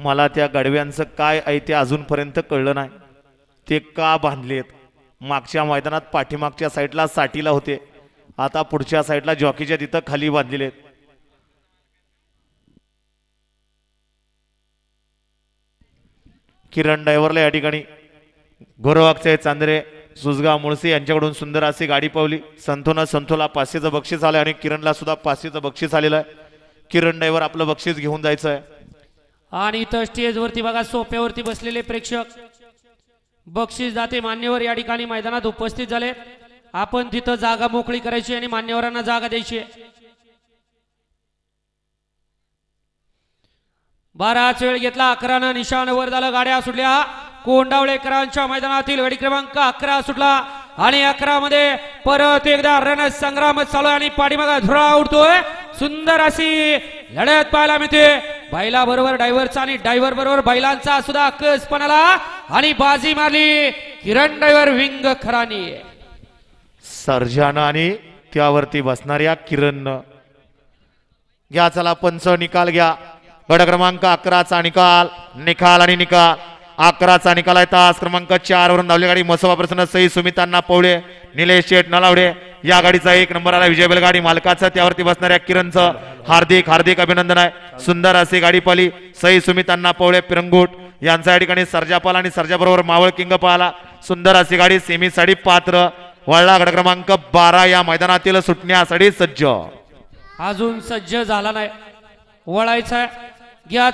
मला त्या गाडव्यांचं काय आहे ते अजूनपर्यंत कळलं नाही. ते का बांधलेत? मागच्या मैदानात पाठीमागच्या साईडला साठीला होते, आता पुढच्या साईडला जॉकीच्या तिथं खाली बांधलेत. किरण ड्रायव्हरला या ठिकाणी गोरवागचे चांदरे सुजगाव मुळसी यांच्याकडून सुंदर अशी गाडी पावली. संतोला 500चं बक्षीस आलं आणि किरणला सुद्धा 500चं बक्षीस आलेलं आहे. किरण ड्रायव्हर आपलं बक्षीस घेऊन जायचं आहे. आणि इथं स्टेजवरती बघा सोप्यावरती बसलेले प्रेक्षक बक्षीस दाते मान्यवर या ठिकाणी मैदानात उपस्थित झाले. आपण तिथं जागा मोकळी करायची आणि मान्यवरांना जागा द्यायची. बराच वेळ घेतला. 11 निशाण वर झालं. गाड्या सुटल्या. कोंडावळेकरांच्या मैदानातील गाडी क्रमांक 11 सुटला आणि 11 मध्ये परत एकदा रणसंग्राम चालू आहे आणि पाठीमागा धुरा उडतोय. सुंदर अशी लढत पाहायला मिळते. बैला बरोबर ड्रायव्हरचा आणि ड्रायव्हर बरोबर बैलांचा सुद्धा कसपणाला आणि बाजी मारली किरण ड्रायव्हर विंग खरानी. सर्जानं आणि त्यावरती बसणाऱ्या किरणनं घ्या. चला पंच निकाल घ्या. गट क्रमांक 11चा निकाल. आणि निकाल 11चा निकाल आहे. तास क्रमांक 4 वरून धावली गाडी मसोबा प्रसन्न सई सुमितांना पवळे निलेश शेठ नलावडे या गाडीचा 1 नंबर आला. विजय बैलगाडी मालकाचा त्यावरती बसणाऱ्या किरणचं हार्दिक अभिनंदन आहे. सुंदर अशी गाडी पाली सई सुमितांना पवळे पिरंगुट यांचा या ठिकाणी सर्जापाल आणि सर्जा बरोबर मावळ किंग पाला. सुंदर अशी गाडी सेमीसाठी पात्र. वळला गट क्रमांक 12 या मैदानातील सुटण्यासाठी सज्ज. अजून सज्ज झाला नाही. वळायचा घ्या.